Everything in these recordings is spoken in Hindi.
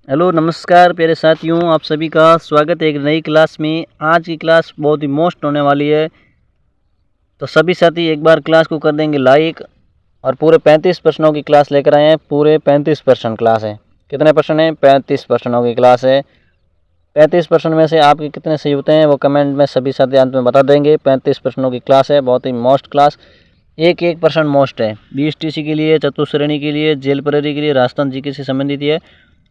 हेलो नमस्कार प्यारे साथियों, आप सभी का स्वागत है एक नई क्लास में। आज की क्लास बहुत ही मस्त होने वाली है, तो सभी साथी एक बार क्लास को कर देंगे लाइक। और पूरे 35 प्रश्नों की क्लास लेकर आए हैं। पूरे 35% क्लास है। कितने प्रश्न हैं? 35 प्रश्नों की क्लास है। 35 प्रश्न में से आपके कितने सही होते हैं वो कमेंट में सभी साथी अंत में बता देंगे। 35 प्रश्नों की क्लास है, बहुत ही मोस्ट क्लास। एक प्रश्न मोस्ट है। BSTC के लिए, चतुश्रेणी के लिए, जेल प्रहरी के लिए, राजस्थान जीके से संबंधित है।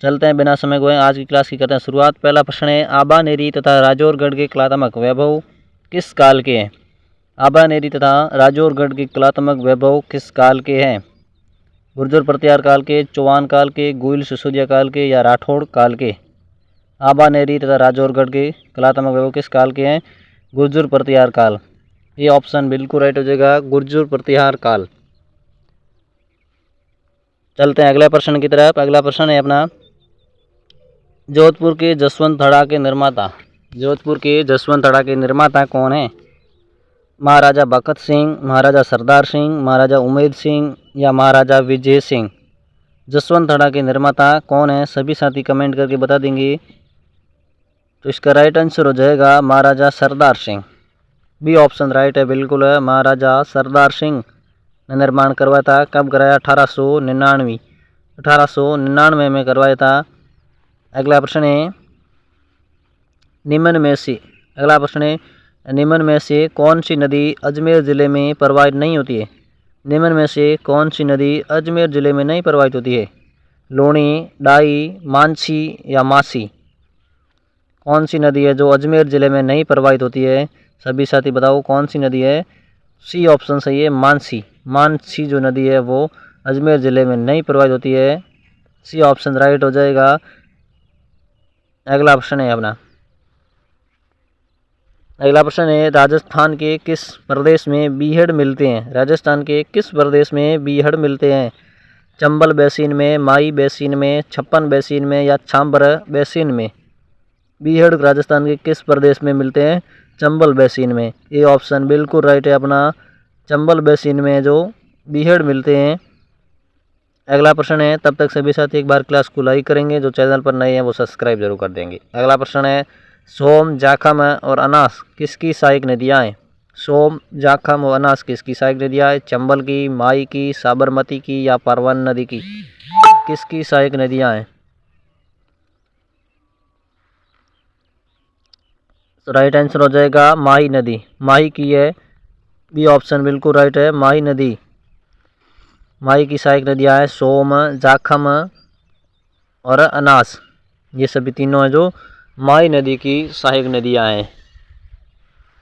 चलते हैं बिना समय गए, आज की क्लास की करते हैं शुरुआत। पहला प्रश्न है, आबानेरी तथा राजौरगढ़ के कलात्मक वैभव किस काल के हैं? आबानेरी तथा राजौरगढ़ के कलात्मक वैभव किस काल के हैं? गुर्जर प्रतिहार काल के, चौहान काल के, गुइल सिसोदिया काल के या राठौड़ काल के? आबानेरी तथा राजौरगढ़ के कलात्मक वैभव किस काल के हैं? गुर्जर प्रतिहार काल। ये ऑप्शन बिल्कुल राइट हो जाएगा, गुर्जर प्रतिहार काल। चलते हैं अगले प्रश्न की तरफ। अगला प्रश्न है अपना, जोधपुर के जसवंतगढ़ के निर्माता, जोधपुर के जसवंतगढ़ के निर्माता कौन है? महाराजा बखत सिंह, महाराजा सरदार सिंह, महाराजा उमेद सिंह या महाराजा विजय सिंह? जसवंतगढ़ के निर्माता कौन है? सभी साथी कमेंट करके बता देंगे। तो इसका राइट आंसर हो जाएगा महाराजा Sardar Singh. B option right है, बिल्कुल है। महाराजा सरदार सिंह ने निर्माण करवाया था। कब कराया? 1899 1899 में करवाया था। अगला प्रश्न है, निम्न में से अगला प्रश्न है, निम्न में से कौन सी नदी अजमेर ज़िले में प्रवाहित नहीं होती है? निम्न में से कौन सी नदी अजमेर ज़िले में नहीं प्रवाहित होती है? लूणी, डाई, मानसी या मासी? कौन सी नदी है जो अजमेर ज़िले में नहीं प्रवाहित होती है? सभी साथी बताओ कौन सी नदी है। सी ऑप्शन सही है, मानसी। मानसी जो नदी है वो अजमेर ज़िले में नहीं प्रवाहित होती है। सी ऑप्शन राइट हो जाएगा। अगला प्रश्न है अपना, अगला प्रश्न है, राजस्थान के किस प्रदेश में बीहड़ मिलते हैं? राजस्थान के किस प्रदेश में बीहड़ मिलते हैं? चंबल बेसिन में, माई बेसिन में, छप्पन बेसिन में या छाम्बर बेसिन में? बीहड़ राजस्थान के किस प्रदेश में मिलते हैं? चंबल बेसिन में। ये ऑप्शन बिल्कुल राइट है अपना, चंबल बेसिन में जो बीहड़ मिलते हैं। अगला प्रश्न है, तब तक सभी साथी एक बार क्लास को लाइक करेंगे, जो चैनल पर नए हैं वो सब्सक्राइब जरूर कर देंगे। अगला प्रश्न है, सोम, जाखम और अनास किसकी सहायक नदियाँ हैं? सोम, जाखम और अनास किसकी सहायक नदियाँ हैं? चंबल की, माई की, साबरमती की या परवन नदी की? किसकी सहायक नदियाँ हैं? तो राइट आंसर हो जाएगा माही नदी। माही की है, बी ऑप्शन बिल्कुल राइट है, माही नदी। माही की सहायक नदियाँ हैं सोम, जाखम और अनास। ये सभी तीनों हैं जो माही नदी की सहायक नदियाँ हैं।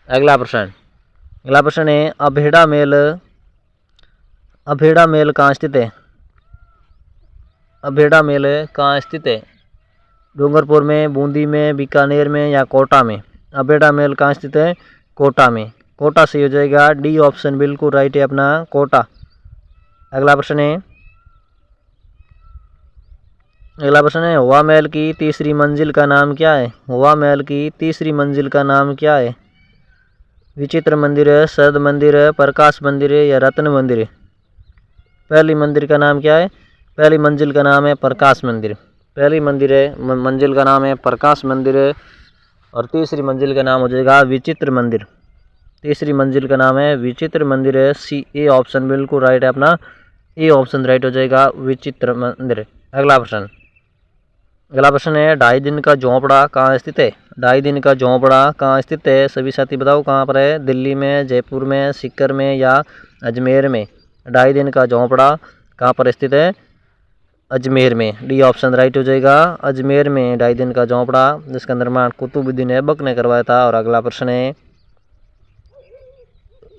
अगला प्रश्न है, अभेड़ा मेल कहाँ स्थित है? अभेड़ा मेल कहाँ स्थित है? डूंगरपुर में, बूंदी में, बीकानेर में या कोटा में? अभेड़ा मेल कहाँ स्थित है? कोटा में। कोटा सही हो जाएगा। डी ऑप्शन बिल्कुल राइट है अपना, कोटा। अगला प्रश्न है, हवा महल की तीसरी मंजिल का नाम क्या है? हवा महल की तीसरी मंजिल का नाम क्या है? विचित्र मंदिर है, शरद मंदिर है, प्रकाश मंदिर है या रत्न मंदिर है? पहली मंदिर का नाम क्या है? पहली मंजिल का नाम है प्रकाश मंदिर। पहली मंजिल का नाम है प्रकाश मंदिर है। और तीसरी मंजिल का नाम हो जाएगा विचित्र मंदिर। तीसरी मंजिल का नाम है विचित्र मंदिर है। सी, ए ऑप्शन बिल्कुल राइट है अपना, ए ऑप्शन राइट हो जाएगा, विचित्र मंदिर। अगला प्रश्न है, 2.5 दिन का झोंपड़ा कहाँ स्थित है? 2.5 दिन का झोंपड़ा कहाँ स्थित है? सभी साथी बताओ कहाँ पर है। दिल्ली में, जयपुर में, सीकर में या अजमेर में? 2.5 दिन का झोंपड़ा कहाँ पर स्थित है? अजमेर में। डी ऑप्शन राइट हो जाएगा, अजमेर में 2.5 दिन का झोंपड़ा, जिसका निर्माण कुतुबुद्दीन ऐबक ने करवाया था। और अगला प्रश्न है,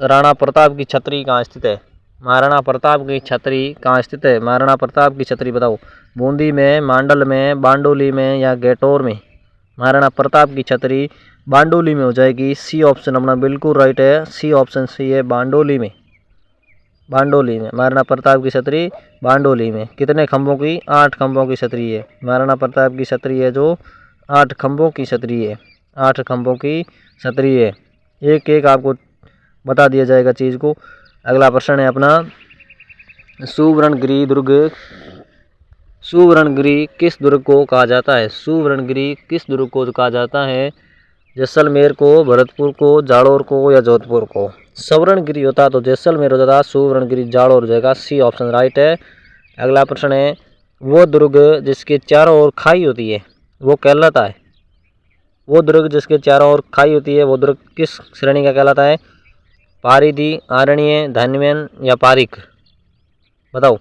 राणा प्रताप की छतरी कहाँ स्थित है? महाराणा प्रताप की छतरी कहाँ स्थित है? महाराणा प्रताप की छतरी बताओ। बूंदी में, मांडल में, बांडोली में या गेटौर में? महाराणा प्रताप की छतरी बांडोली में हो जाएगी। सी ऑप्शन अपना बिल्कुल राइट है, सी ऑप्शन सही है, बांडोली में। बांडोली में महाराणा प्रताप की छतरी बांडोली में। कितने खंभों की? 8 खंभों की छतरी है। महाराणा प्रताप की छतरी है जो 8 खंभों की छतरी है। 8 खंभों की छतरी है। एक एक आपको बता दिया जाएगा चीज़ को। अगला प्रश्न है अपना, सुवर्णगिरी दुर्ग सुवर्णगिरी किस दुर्ग को कहा जाता है? सुवर्णगिरी किस दुर्ग को कहा जाता है? जैसलमेर को, भरतपुर को, जालोर को या जोधपुर को? सुवर्णगिरी होता तो जैसलमेर होता था, सुवर्णगिरी जालोर हो जाएगा। सी ऑप्शन राइट है। अगला प्रश्न है, वो दुर्ग जिसके चारों ओर खाई होती है वो कहलाता है? वो दुर्ग जिसके चारों ओर खाई होती है वो दुर्ग किस श्रेणी का कहलाता है? पारिधि, आरण्य, धन्वन या पारिक? बताओ,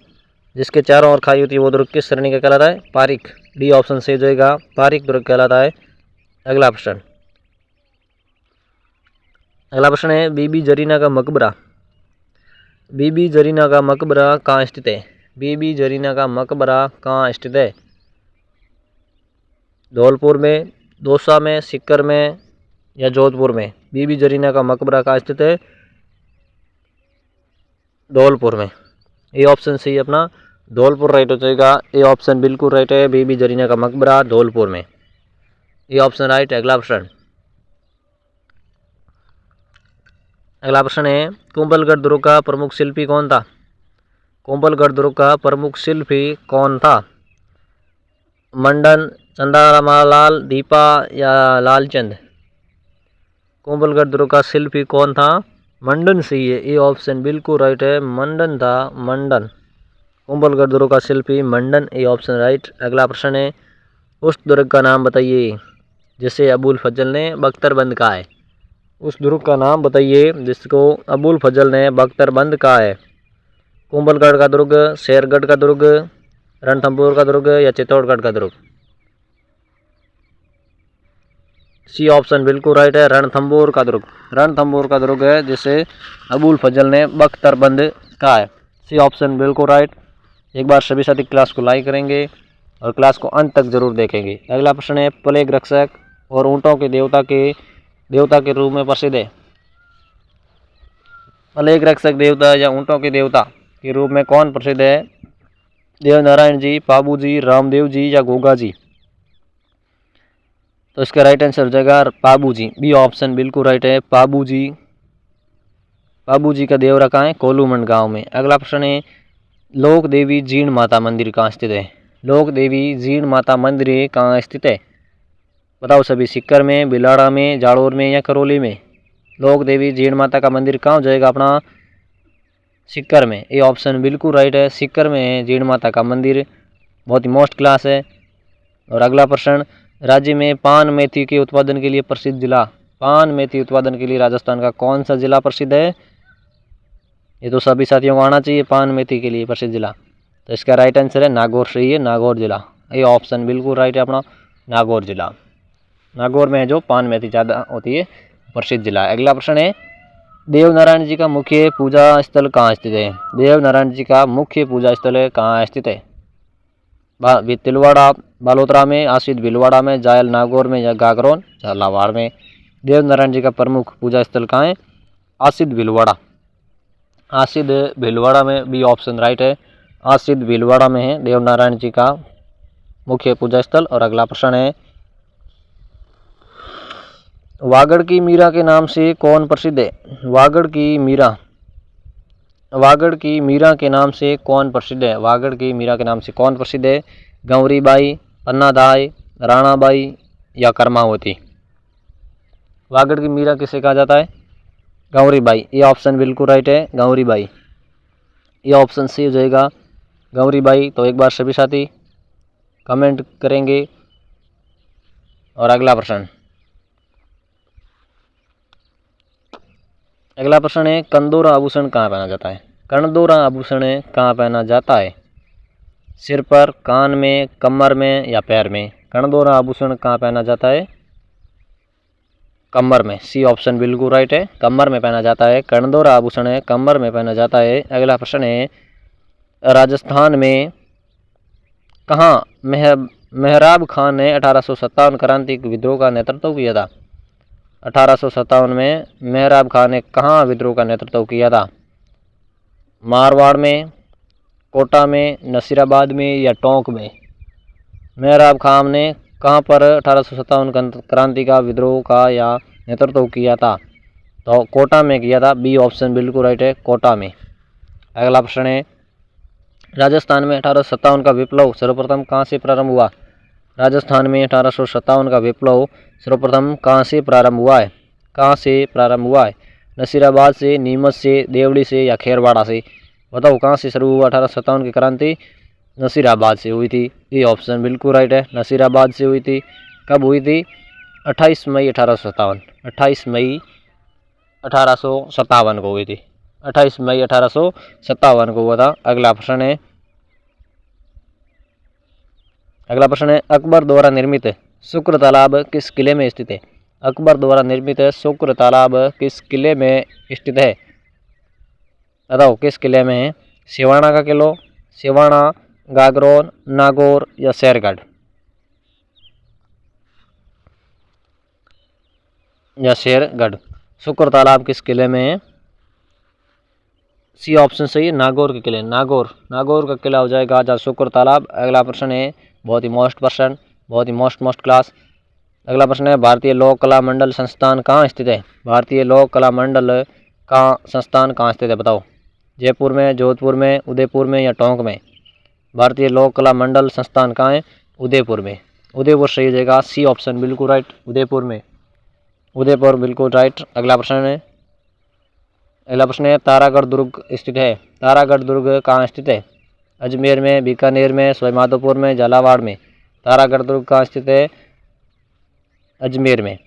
जिसके चारों ओर खाई होती है वो दुर्ग किस श्रेणी का कहलाता है? पारिक। डी ऑप्शन सही हो जाएगा, पारिक दुर्ग कहलाता है। अगला प्रश्न है, बीबी जरीना का मकबरा। बीबी जरीना का मकबरा कहाँ स्थित है? बीबी जरीना का मकबरा कहाँ स्थित है? धौलपुर में, दौसा में, सीकर में या जोधपुर में? बीबी जरीना का मकबरा कहाँ स्थित है? धौलपुर में। ये ऑप्शन सही है अपना, धौलपुर राइट हो जाएगा। ये ऑप्शन बिल्कुल राइट है, बीबी जरीना का मकबरा धौलपुर में। ये ऑप्शन राइट है। अगला प्रश्न है, कुंभलगढ़ दुर्ग का प्रमुख शिल्पी कौन था? कुंभलगढ़ दुर्ग का प्रमुख शिल्पी कौन था? मंडन, चंद्रमालाल, दीपा या लालचंद? कुंभलगढ़ दुर्ग का शिल्पी कौन था? मंडन सही है। ये ऑप्शन बिल्कुल राइट है, मंडन था, मंडन। कुंभलगढ़ दुर्ग का शिल्पी मंडन। ये ऑप्शन राइट। अगला प्रश्न है, उस दुर्ग का नाम बताइए जिसे अबुल फजल ने बख्तरबंद कहा है। उस दुर्ग का नाम बताइए जिसको अबुल फजल ने बख्तरबंद कहा है। कुंभलगढ़ का दुर्ग, शेरगढ़ का दुर्ग, रणथंभौर का दुर्ग या चित्तौड़गढ़ का दुर्ग? सी ऑप्शन बिल्कुल राइट है, रणथंभौर का दुर्ग। रणथंभौर का दुर्ग है जिसे अबुल फजल ने बख्तरबंद कहा है। सी ऑप्शन बिल्कुल राइट। एक बार सभी साथी क्लास को लाइक करेंगे और क्लास को अंत तक जरूर देखेंगे। अगला प्रश्न है, प्लेग रक्षक और ऊँटों के देवता के रूप में प्रसिद्ध है। प्लेग रक्षक देवता या ऊँटों के देवता के रूप में कौन प्रसिद्ध है? देवनारायण जी, पाबू जी, रामदेव जी या गोगा जी? तो इसका राइट आंसर हो जाएगा पाबू जी। बी ऑप्शन बिल्कुल राइट है, पाबू जी। पाबू जी का देवरा कहाँ है? कोलूमंड गांव में। अगला प्रश्न है, लोक देवी जीण माता मंदिर कहाँ स्थित है? लोक देवी जीण माता मंदिर कहाँ स्थित है? बताओ सभी, सीकर में, बिलाड़ा में, जालोर में या करौली में? लोक देवी जीण माता का मंदिर कहाँ हो जाएगा अपना? सीकर में। ये ऑप्शन बिल्कुल राइट है, सीकर में है जीण माता का मंदिर। बहुत ही मोस्ट क्लास है। और अगला प्रश्न, राज्य में पान मेथी के उत्पादन के लिए प्रसिद्ध जिला, पान मेथी उत्पादन के लिए राजस्थान का कौन सा जिला प्रसिद्ध है? ये तो सभी साथियों को आना चाहिए, पान मेथी के लिए प्रसिद्ध जिला। तो इसका राइट आंसर है नागौर। सही है, नागौर जिला। ये ऑप्शन बिल्कुल राइट है अपना, नागौर जिला। नागौर में जो पान मेथी ज़्यादा होती है, प्रसिद्ध जिला है। अगला प्रश्न है, देवनारायण जी का मुख्य पूजा स्थल कहाँ स्थित है? देवनारायण जी का मुख्य पूजा स्थल कहाँ स्थित है? तिलवाड़ा बालोतरा में, आसिद भीलवाड़ा में, जायल नागौर में या गागरोन झालावाड़ में? देवनारायण जी का प्रमुख पूजा स्थल कहाँ है? आसिद भीलवाड़ा। आसिद भीलवाड़ा में। बी ऑप्शन राइट है, आसिद भीलवाड़ा में है देवनारायण जी का मुख्य पूजा स्थल। और अगला प्रश्न है, वागड़ की मीरा के नाम से कौन प्रसिद्ध है? वागड़ की मीरा, वागड़ की मीरा के नाम से कौन प्रसिद्ध है? वागड़ की मीरा के नाम से कौन प्रसिद्ध है? गौरीबाई, पन्नादाई, राणाबाई या कर्मावती? वागड़ की मीरा किसे कहा जाता है? गौरीबाई। ये ऑप्शन बिल्कुल राइट है, गौरीबाई। ये ऑप्शन सी हो जाएगा, गौरीबाई। तो एक बार सभी साथी कमेंट करेंगे। और अगला प्रश्न है, कंदोरा आभूषण कहाँ पहना जाता है? कंदोरा आभूषण कहाँ पहना जाता है? सिर पर, कान में, कमर में या पैर में? कंदोरा आभूषण कहाँ पहना जाता है? कमर में। सी ऑप्शन बिल्कुल राइट है, कमर में पहना जाता है। कंदोरा आभूषण कमर में पहना जाता है। अगला प्रश्न है, राजस्थान में कहाँ मेहराब खान ने 1857 क्रांतिक विद्रोह का नेतृत्व किया था? 1857 में मेहराब खान ने कहाँ विद्रोह का नेतृत्व किया था? मारवाड़ में, कोटा में, नसीराबाद में या टोंक में? मेहराब खान ने कहाँ पर 1857 क्रांति का विद्रोह का या नेतृत्व किया था? तो कोटा में किया था। बी ऑप्शन बिल्कुल राइट है, कोटा में। अगला प्रश्न है, राजस्थान में 1857 का विप्लव सर्वप्रथम कहाँ से प्रारंभ हुआ? राजस्थान में 1857 का विप्लव सर्वप्रथम कहाँ से प्रारंभ हुआ है? कहाँ से प्रारंभ हुआ है? नसीराबाद से, नीमच से, देवली से या खेरवाड़ा से? बताओ कहाँ से शुरू हुआ 1857 की क्रांति? नसीराबाद से हुई थी। ये ऑप्शन बिल्कुल राइट है, नसीराबाद से हुई थी। कब हुई थी? 28 मई 1857। 28 मई 1857 को हुई थी। 28 मई 1857 को हुआ था। अगला प्रश्न है अकबर द्वारा निर्मित शुक्र तालाब किस किले में स्थित है? अकबर द्वारा निर्मित शुक्र तालाब किस किले में स्थित है? बताओ किस किले में है? सिवाना का किलो, सिवाना, गागरोन, नागौर या शेरगढ़ या शेरगढ़? शुक्र तालाब किस किले में है? सी ऑप्शन सही है, नागौर के किले। नागौर का किला हो जाएगा जहाँ शुक्र तालाब। अगला प्रश्न है बहुत ही मोस्ट क्लास। अगला प्रश्न है भारतीय लोक कला मंडल संस्थान कहाँ स्थित है? भारतीय लोक कला मंडल का संस्थान कहाँ स्थित है? बताओ जयपुर में, जोधपुर में, उदयपुर में या टोंक में? भारतीय लोक कला मंडल संस्थान कहाँ है? उदयपुर में। उदयपुर सही हो जाएगा, सी ऑप्शन बिल्कुल राइट, उदयपुर में। उदयपुर बिल्कुल राइट। अगला प्रश्न है तारागढ़ दुर्ग स्थित है। तारागढ़ दुर्ग कहाँ स्थित है? अजमेर में, बीकानेर में, सवाईमाधोपुर में, झालावाड़ में? तारागढ़ दुर्ग कहाँ स्थित है? अजमेर में।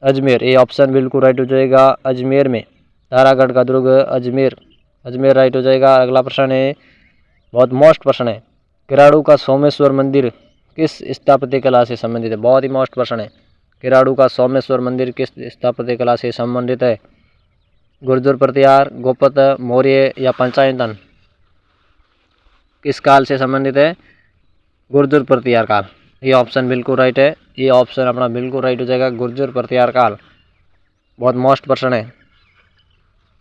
अजमेर, ये ऑप्शन बिल्कुल राइट हो जाएगा, अजमेर में। तारागढ़ का दुर्ग अजमेर राइट हो जाएगा। अगला प्रश्न है बहुत मोस्ट प्रश्न है किराड़ू का सोमेश्वर मंदिर किस स्थापत्य कला से संबंधित है? बहुत ही मोस्ट प्रश्न है किराड़ू का सोमेश्वर मंदिर किस स्थापत्य कला से संबंधित है? गुर्जर प्रतिहार, गोपत, मौर्य या पंचायतन? किस काल से संबंधित है? गुर्जर प्रतिहार काल। ये ऑप्शन बिल्कुल राइट है, ये ऑप्शन अपना बिल्कुल राइट हो जाएगा, गुर्जर प्रतिहार काल। बहुत मोस्ट प्रश्न है,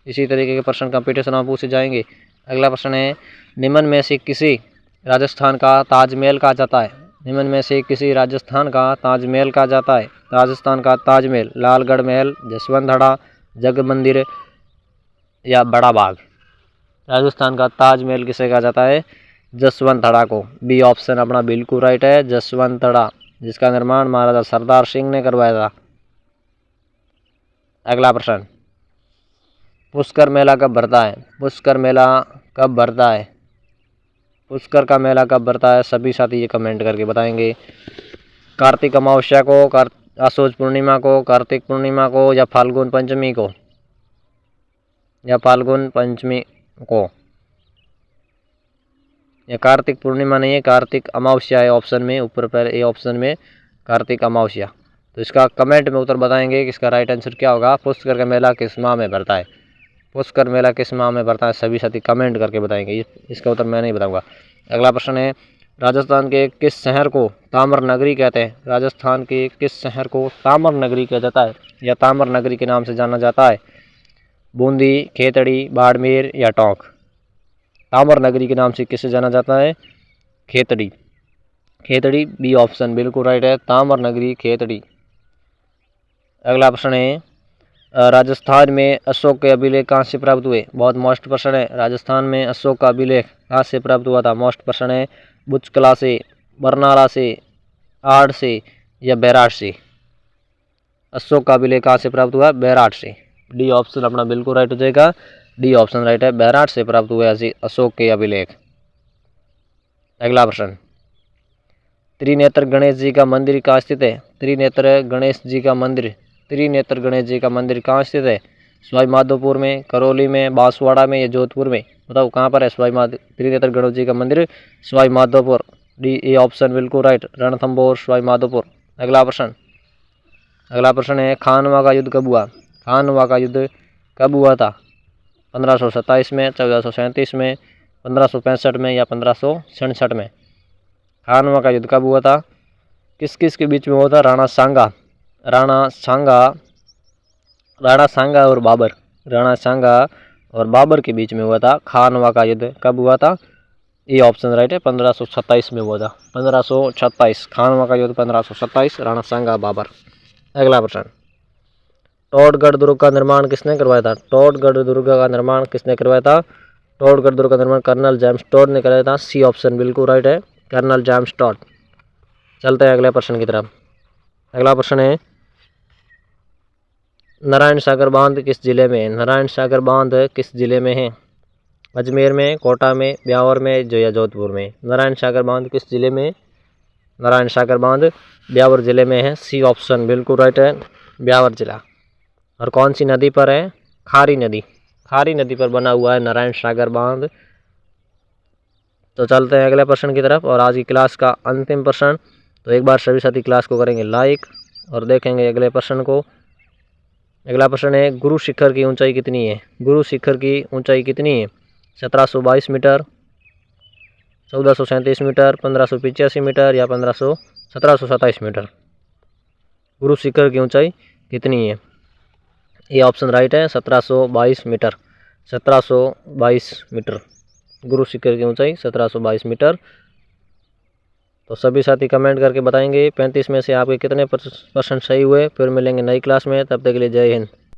इसी तरीके के प्रश्न कंपटीशन में पूछे जाएंगे। अगला प्रश्न है निम्न में से किसी राजस्थान का ताजमहल कहा जाता है? निम्न में से किसी राजस्थान का ताजमहल कहा जाता है? राजस्थान का ताजमहल लालगढ़ महल, जसवंतगढ़, जग मंदिर या बड़ा बाग? राजस्थान का ताजमहल किसे कहा जाता है? जसवंतगढ़ को। बी ऑप्शन अपना बिल्कुल राइट है, जसवंतगढ़, जिसका निर्माण महाराजा सरदार सिंह ने करवाया था। अगला प्रश्न पुष्कर मेला कब भरता है? पुष्कर मेला कब भरता है? पुष्कर का मेला कब भरता है? सभी साथी ये कमेंट करके बताएंगे। कार्तिक अमावस्या को, आशोज पूर्णिमा को, कार्तिक पूर्णिमा को या फाल्गुन पंचमी को? या फाल्गुन पंचमी को? या कार्तिक पूर्णिमा नहीं है, कार्तिक अमावस्या है ऑप्शन में, ऊपर पर ए ऑप्शन में कार्तिक अमावस्या। तो इसका कमेंट में उत्तर बताएंगे कि इसका राइट आंसर क्या होगा। पुष्कर का मेला किस माह में भरता है? पुष्कर मेला किस माह में भरता है? सभी साथी कमेंट करके बताएंगे, इसका उत्तर मैं नहीं बताऊंगा। अगला प्रश्न है राजस्थान के किस शहर को ताम्र नगरी कहते हैं? राजस्थान के किस शहर को ताम्र नगरी कहा जाता है या ताम्र नगरी के नाम से जाना जाता है? बूंदी, खेतड़ी, बाड़मेर या टोंक? ताम्र नगरी के नाम से किसे जाना जाता है? खेतड़ी। खेतड़ी, बी ऑप्शन बिल्कुल राइट है, ताम्र नगरी खेतड़ी। अगला प्रश्न है राजस्थान में अशोक के अभिलेख कहाँ से प्राप्त हुए? बहुत मोस्ट प्रश्न है, राजस्थान में अशोक का अभिलेख कहाँ से प्राप्त हुआ था? मोस्ट प्रश्न है, बुचकला से, बरनाला से, आड़ से या बैराट से? अशोक का अभिलेख कहाँ से प्राप्त हुआ? बैराट से। डी ऑप्शन अपना बिल्कुल राइट हो जाएगा, डी ऑप्शन राइट है, बैराट से प्राप्त हुए अशोक के अभिलेख। अगला प्रश्न त्रिनेत्र गणेश जी का मंदिर कहाँ स्थित है? त्रिनेत्र गणेश जी का मंदिर कहाँ स्थित है? सवाईमाधोपुर में, करौली में, बांसवाड़ा में या जोधपुर में? बताओ कहाँ पर है त्रिनेत्र गणेश जी का मंदिर? सवाईमाधोपुर। डी ए ऑप्शन बिल्कुल राइट, रणथंभौर, सवाईमाधोपुर। अगला प्रश्न है खानवा का युद्ध कब हुआ? खानवा का युद्ध कब हुआ था? 1527 में, 1437 में, 1565 में या 1567 में? खानवा का युद्ध कब हुआ था? किस किस के बीच में हुआ था? राणा सांगा और बाबर के बीच में हुआ था। खानवा का युद्ध कब हुआ था? ये ऑप्शन राइट है, 1527 में हुआ था। 1527 खानवा का युद्ध, 1527 राणा सांगा बाबर। अगला प्रश्न टोडगढ़ दुर्ग का निर्माण किसने करवाया था? टोडगढ़ दुर्ग का निर्माण किसने करवाया था? टोड का दुर्ग का निर्माण कर्नल जेम्स टोड ने कराया था। सी ऑप्शन बिल्कुल राइट है, कर्नल जेम्स टोड। चलते हैं अगले प्रश्न की तरफ। अगला प्रश्न है नारायण सागर बांध किस जिले में है? नारायण सागर बांध किस जिले में है? अजमेर में, कोटा में, ब्यावर में, जो या जोधपुर में। नारायण सागर बांध किस जिले में? नारायण सागर बांध ब्यावर जिले में है। सी ऑप्शन बिल्कुल राइट है, ब्यावर जिला। और कौन सी नदी पर है? खारी नदी। खारी नदी पर बना हुआ है नारायण सागर बांध। तो चलते हैं अगले प्रश्न की तरफ और आज की क्लास का अंतिम प्रश्न। तो एक बार सभी साथी क्लास को करेंगे लाइक और देखेंगे अगले प्रश्न को। अगला प्रश्न है गुरु शिखर की ऊंचाई कितनी है? गुरु शिखर की ऊंचाई कितनी है? 1722 मीटर, 1437 मीटर, 1585 मीटर या 1727 मीटर। गुरु शिखर की ऊंचाई कितनी है? ये ऑप्शन राइट है, 1722 मीटर। 1722 मीटर गुरु शिखर की ऊंचाई 1722 मीटर। तो सभी साथी कमेंट करके बताएंगे 35 में से आपके कितने % सही हुए। फिर मिलेंगे नई क्लास में, तब तक के लिए जय हिंद।